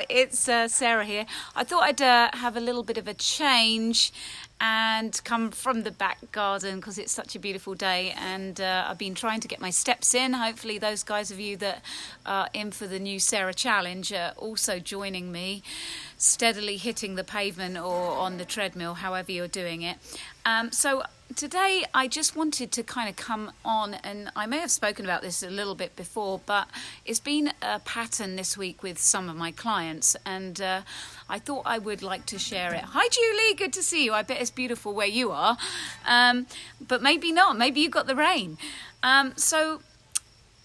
it's Sarah here. I thought I'd have a little bit of a change and come from the back garden because it's such a beautiful day, and I've been trying to get my steps in. Hopefully those guys of you that are in for the new Sarah Challenge are also joining me, steadily hitting the pavement or on the treadmill, however you're doing it. So today I just wanted to kind of come on, and I may have spoken about this a little bit before, but it's been a pattern this week with some of my clients, and I thought I would like to share it. Hi Julie, good to see you. I bet it's beautiful where you are, but maybe not. Maybe you got the rain. So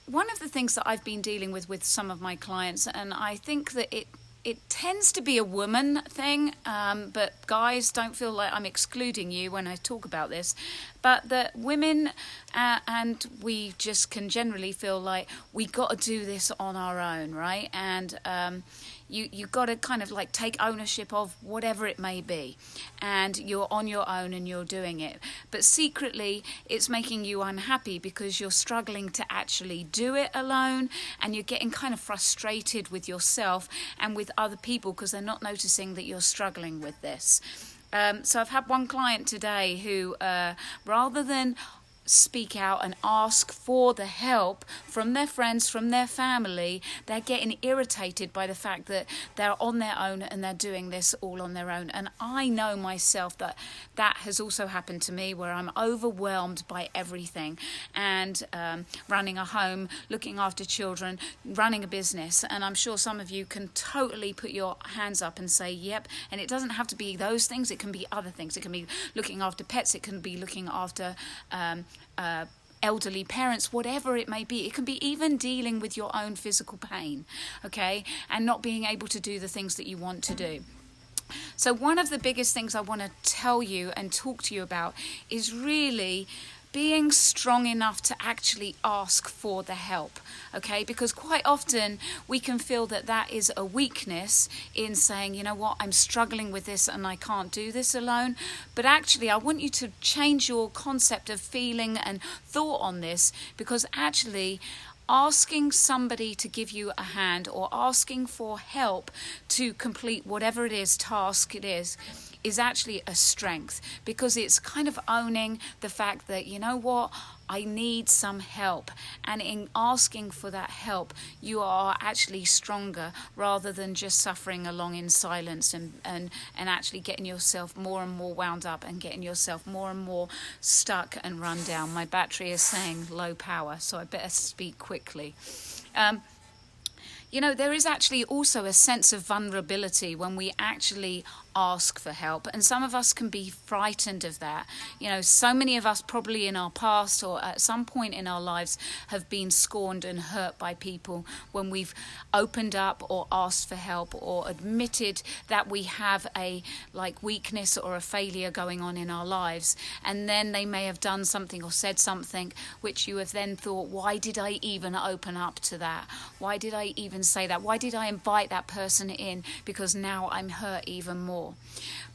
one of the things that I've been dealing with some of my clients, and I think that it tends to be a woman thing, but guys, don't feel like I'm excluding you when I talk about this, but that women and we just can generally feel like we got to do this on our own, right? And you got to kind of like take ownership of whatever it may be, and you're on your own and you're doing it. But secretly, it's making you unhappy because you're struggling to actually do it alone, and you're getting kind of frustrated with yourself and with other people because they're not noticing that you're struggling with this. So I've had one client today who, rather than speak out and ask for the help from their friends, from their family, they're getting irritated by the fact that they're on their own and they're doing this all on their own. And I know myself that that has also happened to me, where I'm overwhelmed by everything, and running a home, looking after children, running a business. And I'm sure some of you can totally put your hands up and say yep. And it doesn't have to be those things, it can be other things. It can be looking after pets, it can be looking after elderly parents, whatever it may be. It can be even dealing with your own physical pain, okay, and not being able to do the things that you want to do. So one of the biggest things I want to tell you and talk to you about is really being strong enough to actually ask for the help, okay? Because quite often we can feel that that is a weakness in saying, you know what, I'm struggling with this and I can't do this alone. But actually, I want you to change your concept of feeling and thought on this, because actually asking somebody to give you a hand or asking for help to complete whatever it is, task it is actually a strength, because it's kind of owning the fact that, you know what, I need some help. And in asking for that help, you are actually stronger, rather than just suffering along in silence and actually getting yourself more and more wound up and getting yourself more and more stuck and run down. My battery is saying low power, so I better speak quickly. You know, there is actually also a sense of vulnerability when we actually ask for help, and some of us can be frightened of that. You know, so many of us probably in our past or at some point in our lives have been scorned and hurt by people when we've opened up or asked for help or admitted that we have a weakness or a failure going on in our lives, and then they may have done something or said something which you have then thought, why did I even open up to that? Why did I even say that? Why did I invite that person in? Because now I'm hurt even more.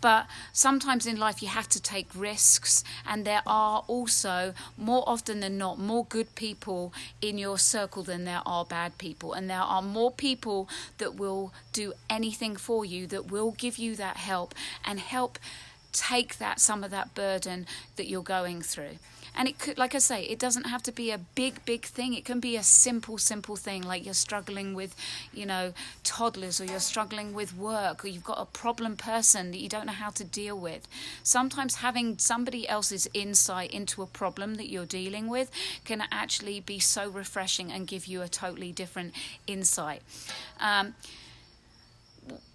But sometimes in life you have to take risks, and there are also, more often than not, more good people in your circle than there are bad people, and there are more people that will do anything for you, that will give you that help and help take some of that burden that you're going through. And it could, like I say, it doesn't have to be a big thing. It can be a simple thing, like you're struggling with, you know, toddlers, or you're struggling with work, or you've got a problem person that you don't know how to deal with. Sometimes having somebody else's insight into a problem that you're dealing with can actually be so refreshing and give you a totally different insight.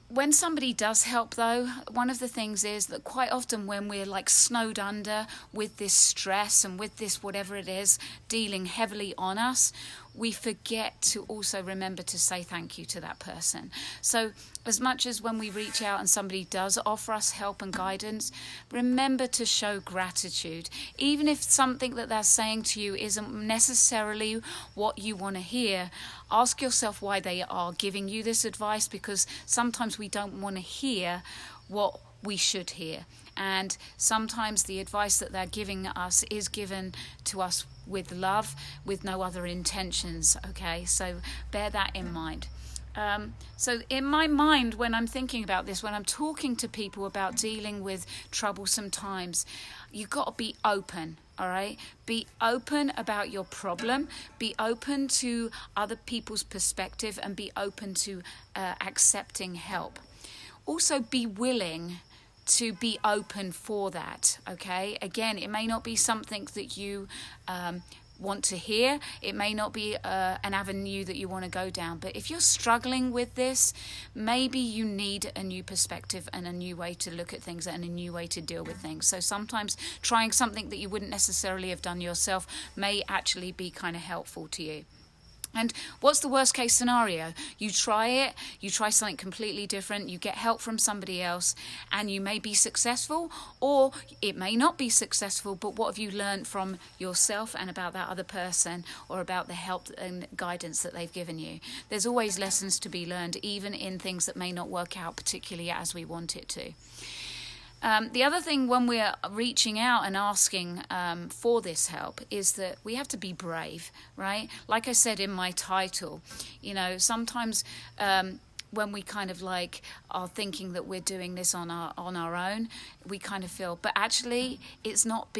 When somebody does help, though, one of the things is that quite often when we're like snowed under with this stress and with this whatever it is dealing heavily on us, we forget to also remember to say thank you to that person. So as much as when we reach out and somebody does offer us help and guidance, remember to show gratitude. Even if something that they're saying to you isn't necessarily what you want to hear, ask yourself why they are giving you this advice, because sometimes we don't want to hear what we should hear. And sometimes the advice that they're giving us is given to us with love, with no other intentions, okay? So bear that in mind. So in my mind, when I'm thinking about this, when I'm talking to people about dealing with troublesome times, you've got to be open, all right? Be open about your problem, be open to other people's perspective, and be open to accepting help. Also be willing to be open for that, okay? Again, it may not be something that you want to hear. It may not be an avenue that you want to go down, but if you're struggling with this, maybe you need a new perspective and a new way to look at things and a new way to deal with things. So sometimes trying something that you wouldn't necessarily have done yourself may actually be kind of helpful to you. And what's the worst case scenario? You try it, you try something completely different, you get help from somebody else, and you may be successful, or it may not be successful, but what have you learned from yourself and about that other person, or about the help and guidance that they've given you? There's always lessons to be learned, even in things that may not work out particularly as we want it to. The other thing when we're reaching out and asking for this help is that we have to be brave, right? Like I said in my title, sometimes when we kind of like are thinking that we're doing this on our own, we kind of feel, but actually it's not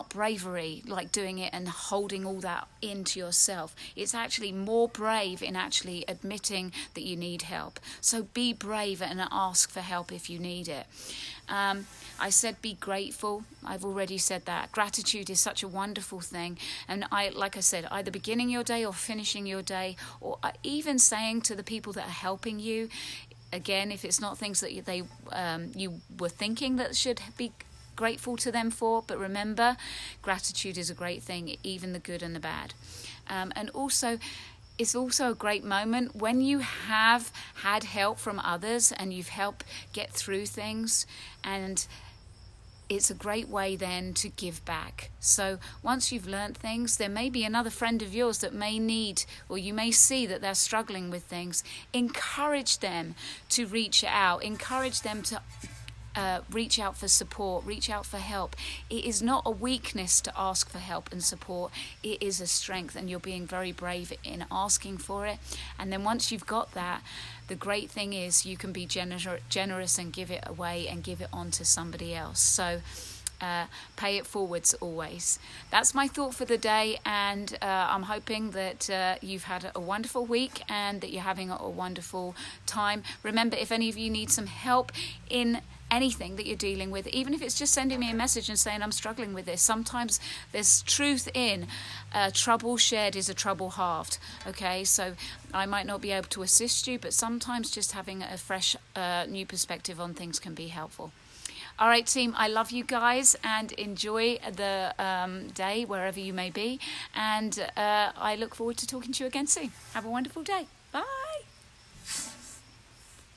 bravery, like doing it and holding all that into yourself. It's actually more brave in actually admitting that you need help. So be brave and ask for help if you need it. I said be grateful. I've already said that. Gratitude is such a wonderful thing. And like I said, either beginning your day or finishing your day, or even saying to the people that are helping you, again, if it's not things that you were thinking that should be grateful to them for, but remember, gratitude is a great thing, even the good and the bad. And also, it's also a great moment when you have had help from others and you've helped get through things, and it's a great way then to give back. So once you've learned things, there may be another friend of yours that may need, or you may see that they're struggling with things. Encourage them to reach out. Encourage them to reach out for support, reach out for help. It is not a weakness to ask for help and support. It is a strength, and you're being very brave in asking for it. And then once you've got that, the great thing is you can be generous and give it away and give it on to somebody else. So pay it forwards always. That's my thought for the day, and I'm hoping that you've had a wonderful week and that you're having a wonderful time. Remember, if any of you need some help in anything that you're dealing with, even if it's just sending me a message and saying I'm struggling with this, sometimes there's truth in trouble shared is a trouble halved. Okay, so I might not be able to assist you, but sometimes just having a fresh new perspective on things can be helpful. All right, team, I love you guys, and enjoy the day wherever you may be, and I look forward to talking to you again soon. Have a wonderful day. Bye.